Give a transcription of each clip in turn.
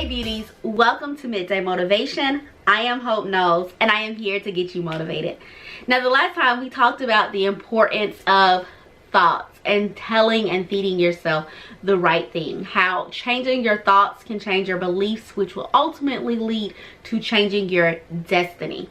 Hey beauties, welcome to Midday Motivation. I am Hope Knowles and I am here to get you motivated. Now, the last time we talked about the importance of thoughts and telling and feeding yourself the right thing. How changing your thoughts can change your beliefs, which will ultimately lead to changing your destiny.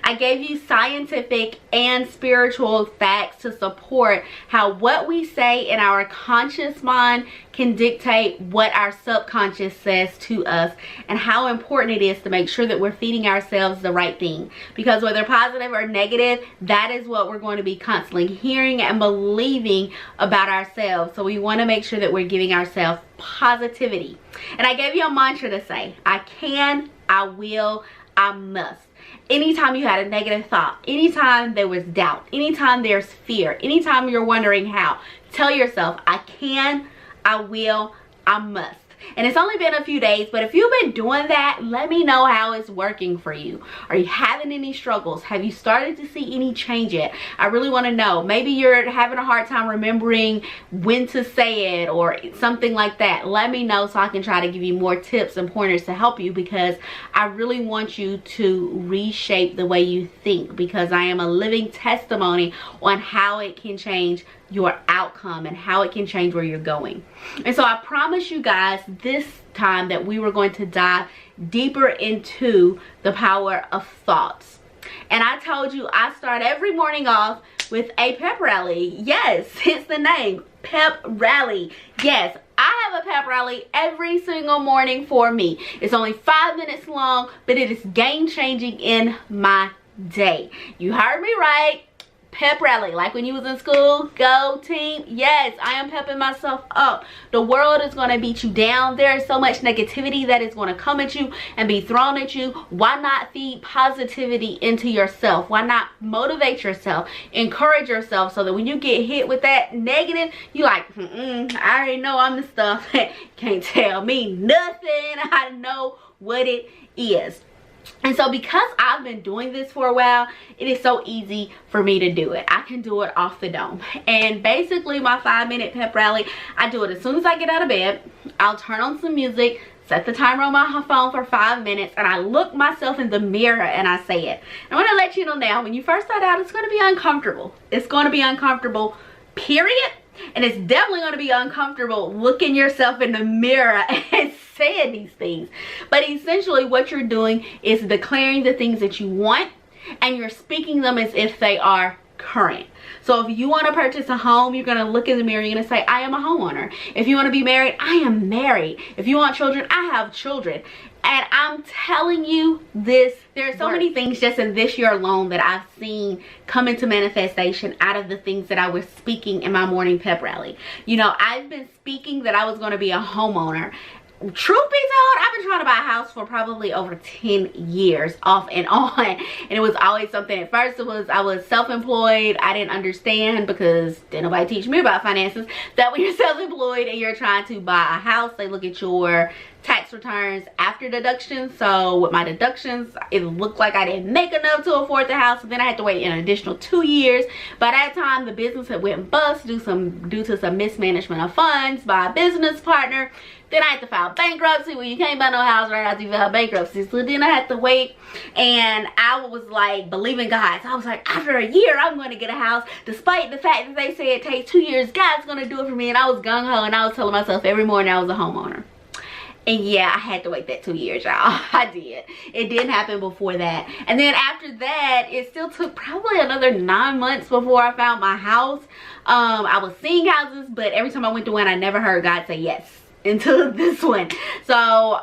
I gave you scientific and spiritual facts to support how what we say in our conscious mind can dictate what our subconscious says to us, and how important it is to make sure that we're feeding ourselves the right thing. Because whether positive or negative, that is what we're going to be constantly hearing and believing about ourselves. So we want to make sure that we're giving ourselves positivity. And I gave you a mantra to say: I can, I will, I must. Anytime you had a negative thought, anytime there was doubt, anytime there's fear, anytime you're wondering how, tell yourself, I can, I will, I must. And it's only been a few days, but if you've been doing that, let me know how it's working for you. Are you having any struggles? Have you started to see any change yet? I really want to know. Maybe you're having a hard time remembering when to say it or something like that. Let me know so I can try to give you more tips and pointers to help you, because I really want you to reshape the way you think, because I am a living testimony on how it can change your outcome and how it can change where you're going. And so I promise you guys this time that we were going to dive deeper into the power of thoughts. And I told you I start every morning off with a pep rally. Yes, it's the name, pep rally. Yes, I have a pep rally every single morning for me. It's only 5 minutes long, but it is game changing in my day. You heard me right. Pep rally, like when you was in school. Go team. Yes, I am pepping myself up. The world is going to beat you down. There is so much negativity that is going to come at you and be thrown at you. Why not feed positivity into yourself? Why not motivate yourself, encourage yourself, so that when you get hit with that negative, you like, I already know I'm the stuff. Can't tell me nothing. I know what it is. And so because I've been doing this for a while, it is so easy for me to do it. I can do it off the dome. And basically my 5-minute pep rally, I do it as soon as I get out of bed. I'll turn on some music, set the timer on my phone for 5 minutes, and I look myself in the mirror and I say it. And I want to let you know now, when you first start out, it's going to be uncomfortable. It's going to be uncomfortable, period. And it's definitely going to be uncomfortable looking yourself in the mirror and saying these things. But essentially what you're doing is declaring the things that you want, and you're speaking them as if they are current. So if you want to purchase a home, you're going to look in the mirror, you're going to say, I am a homeowner. If you want to be married, I am married. If you want children, I have children. And I'm telling you this, there are so many things just in this year alone that I've seen come into manifestation out of the things that I was speaking in my morning pep rally. You know, I've been speaking that I was going to be a homeowner. Truth be told, I've been trying to buy a house for probably over 10 years off and on, and it was always something. At first I was self-employed. I didn't understand, because didn't nobody teach me about finances, that when you're self-employed and you're trying to buy a house, they look at your tax returns after deductions. So with my deductions, it looked like I didn't make enough to afford the house, and then I had to wait an additional 2 years. By that time, the business had went bust due to some mismanagement of funds by a business partner. Then I had to file bankruptcy. Well, you can't buy no house right after you file bankruptcy. So then I had to wait, and I was like believing God. So I was like, after a year, I'm going to get a house, despite the fact that they say it takes 2 years. God's going to do it for me. And I was gung-ho, and I was telling myself every morning I was a homeowner. And yeah, I had to wait that 2 years, y'all. I did. It didn't happen before that. And then after that, it still took probably another 9 months before I found my house. I was seeing houses, but every time I went to one, I never heard God say yes until this one. So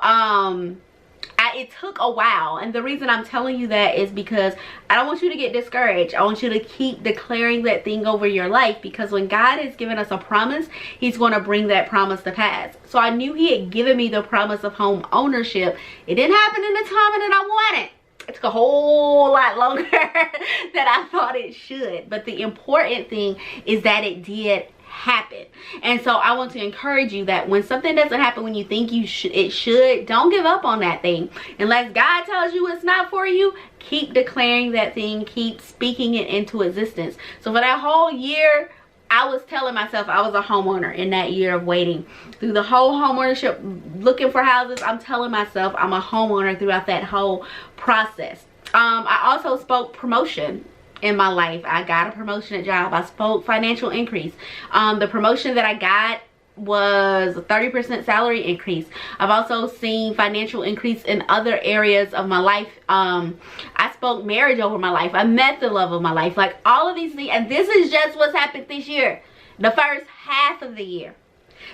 it took a while, and the reason I'm telling you that is because I don't want you to get discouraged. I want you to keep declaring that thing over your life, because when God has given us a promise, he's going to bring that promise to pass. So I knew he had given me the promise of home ownership. It didn't happen in the time that I wanted. It took a whole lot longer than I thought it should. But the important thing is that it did happen. And so I want to encourage you that when something doesn't happen when you think it should, don't give up on that thing. Unless God tells you it's not for you, keep declaring that thing, keep speaking it into existence. So for that whole year, I was telling myself I was a homeowner in that year of waiting. Through the whole homeownership, looking for houses, I'm telling myself I'm a homeowner throughout that whole process. I also spoke promotion in my life. I got a promotion at job. I spoke financial increase. The promotion that I got was a 30% salary increase. I've also seen financial increase in other areas of my life. I spoke marriage over my life. I met the love of my life. Like all of these things, and this is just what's happened this year, the first half of the year.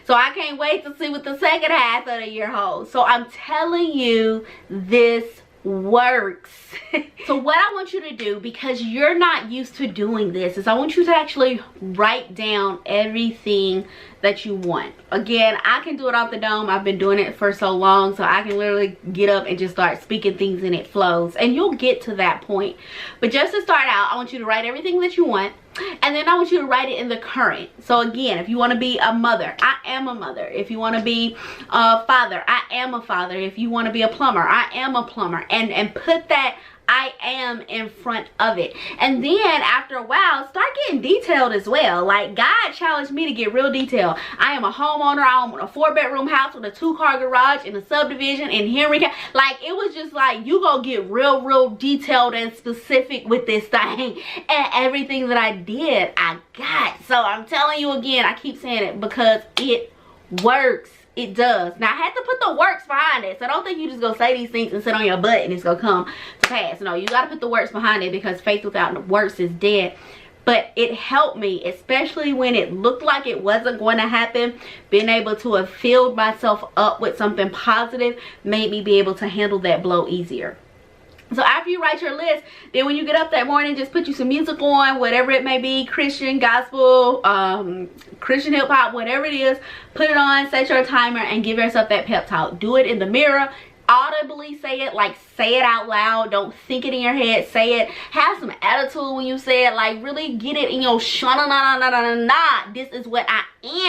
So I can't wait to see what the second half of the year holds. So I'm telling you, this works. So what I want you to do, because you're not used to doing this, is I want you to actually write down everything that you want. Again, I can do it off the dome. I've been doing it for so long, so I can literally get up and just start speaking things and it flows, and you'll get to that point. But just to start out, I want you to write everything that you want, and then I want you to write it in the current. So again, if you want to be a mother, I am a mother. If you want to be a father, I am a father. If you want to be a plumber, I am a plumber. And put that I am in front of it. And then after a while, start getting detailed as well. Like God challenged me to get real detailed. I am a homeowner. I own a 4-bedroom house with a 2-car garage in a subdivision in Henry County. Like it was just like, you go get real detailed and specific with this thing. And everything that I did, I got. So I'm telling you again, I keep saying it because it works. It does. Now I had to put the works behind it, so don't think you just go say these things and sit on your butt and it's gonna come to pass. No, you got to put the works behind it, because faith without works is dead. But it helped me, especially when it looked like it wasn't going to happen. Being able to have filled myself up with something positive made me be able to handle that blow easier. So after you write your list, then when you get up that morning, just put you some music on, whatever it may be, Christian, gospel, Christian hip hop, whatever it is, put it on, set your timer, and give yourself that pep talk. Do it in the mirror. Audibly say it, like say it out loud. Don't think it in your head, say it. Have some attitude when you say it, like really get it in your shana. This is what I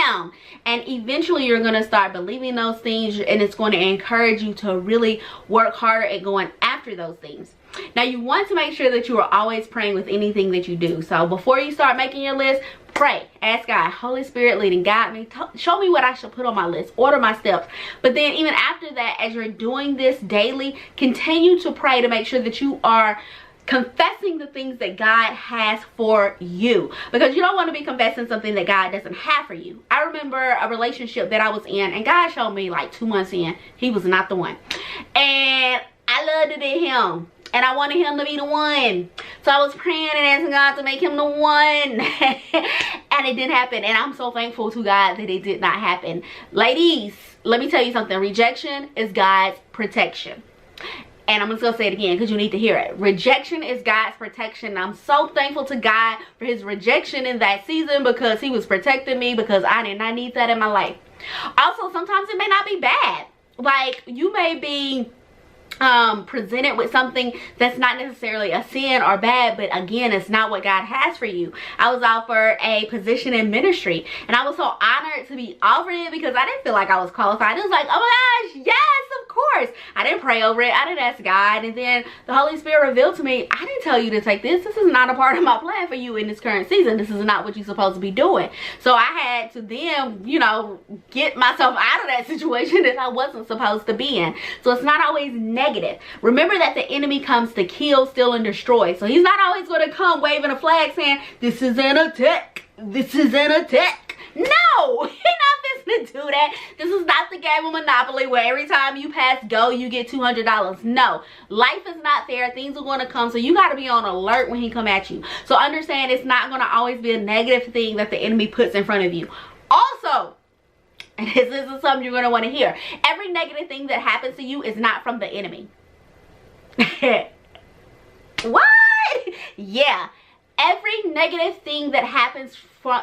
am. And eventually you're going to start believing those things, and it's going to encourage you to really work harder at going after those things. Now you want to make sure that you are always praying with anything that you do. So before you start making your list, pray, ask God, Holy Spirit, lead and guide me, show me what I should put on my list, order my steps. But then even after that, as you're doing this daily, continue to pray to make sure that you are confessing the things that God has for you, because you don't want to be confessing something that God doesn't have for you. I remember a relationship that I was in, and God showed me like 2 months in, he was not the one, and I loved it in him. And I wanted him to be the one. So I was praying and asking God to make him the one. And it didn't happen. And I'm so thankful to God that it did not happen. Ladies, let me tell you something. Rejection is God's protection. And I'm just going to say it again because you need to hear it. Rejection is God's protection. And I'm so thankful to God for his rejection in that season, because he was protecting me, because I did not need that in my life. Also, sometimes it may not be bad. Like, you may be presented with something that's not necessarily a sin or bad, but again, it's not what God has for you. I was offered a position in ministry, and I was so honored to be offered it, because I didn't feel like I was qualified. It was like, oh my gosh, yes, of course. I didn't pray over it. I didn't ask God. And then the Holy Spirit revealed to me, I didn't tell you to take this. This is not a part of my plan for you in this current season. This is not what you're supposed to be doing. So I had to then, you know, get myself out of that situation that I wasn't supposed to be in. So it's not always negative. Remember that the enemy comes to kill, steal, and destroy. So he's not always going to come waving a flag saying, this is an attack. This is an attack. No, he's not listening to that. This is not the game of Monopoly where every time you pass go, you get $200. No, life is not fair. Things are going to come. So you got to be on alert when he come at you. So understand, it's not going to always be a negative thing that the enemy puts in front of you. Also, and this is something you're going to want to hear, every negative thing that happens to you is not from the enemy. What? Yeah, every negative thing that happens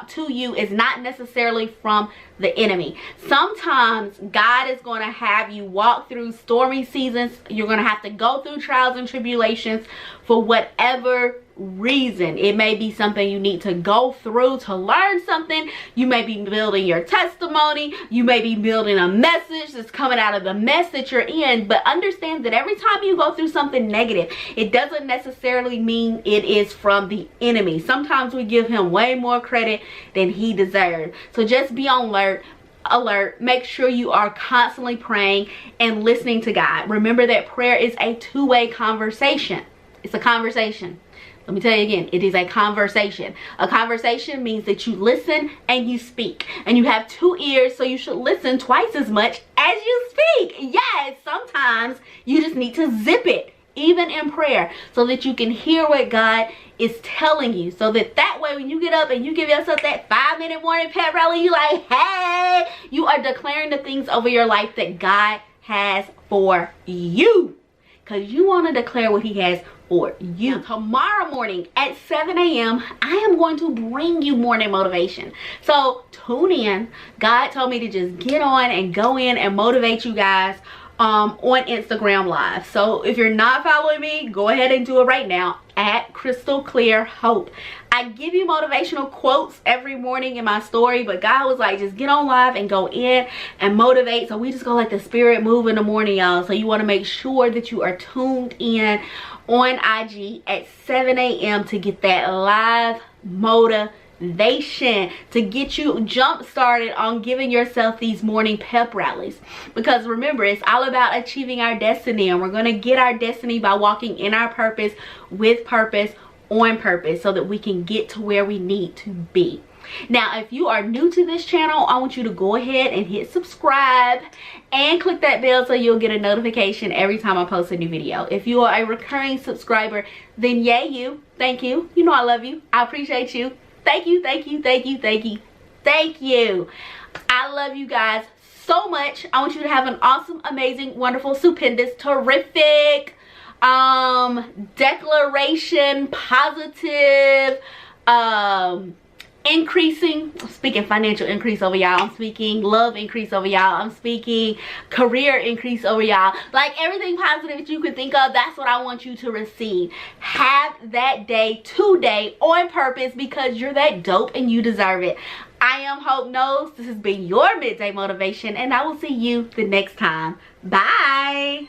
to you is not necessarily from the enemy. Sometimes God is going to have you walk through stormy seasons. You're going to have to go through trials and tribulations for whatever reason. It may be something you need to go through to learn something. You may be building your testimony. You may be building a message that's coming out of the mess that you're in. But understand that every time you go through something negative, it doesn't necessarily mean it is from the enemy. Sometimes we give him way more credit than he deserves. So just be on alert. Make sure you are constantly praying and listening to God. Remember that prayer is a two-way conversation. It's a conversation. Let me tell you again, it is a conversation. A conversation means that you listen and you speak. And you have two ears, so you should listen twice as much as you speak. Yes, sometimes you just need to zip it, even in prayer, so that you can hear what God is telling you. So that way when you get up and you give yourself that 5-minute morning pep rally, you like, hey, you are declaring the things over your life that God has for you. Because you want to declare what he has for you. Now, tomorrow morning at 7 a.m. I am going to bring you morning motivation. So tune in. God told me to just get on and go in and motivate you guys on Instagram Live. So if you're not following me, go ahead and do it right now at Crystal Clear Hope. I give you motivational quotes every morning in my story, but God was like, just get on live and go in and motivate. So we just go let the spirit move in the morning, y'all. So you want to make sure that you are tuned in on IG at 7 a.m. to get that live motivation, to get you jump started on giving yourself these morning pep rallies. Because remember, it's all about achieving our destiny, and we're going to get our destiny by walking in our purpose, with purpose, on purpose, so that we can get to where we need to be. Now, if you are new to this channel, I want you to go ahead and hit subscribe and click that bell so you'll get a notification every time I post a new video. If you are a recurring subscriber, then yay you. Thank you. You know I love you. I appreciate you. Thank you, thank you, thank you, thank you, thank you. I love you guys so much. I want you to have an awesome, amazing, wonderful, stupendous, terrific, declaration, positive, increasing, I'm speaking financial increase over y'all. I'm speaking love increase over y'all. I'm speaking career increase over y'all. Like everything positive that you can think of, that's what I want you to receive. Have that day today on purpose, because you're that dope and you deserve it. I am Hope Knows. This has been your midday motivation, and I will see you the next time. Bye.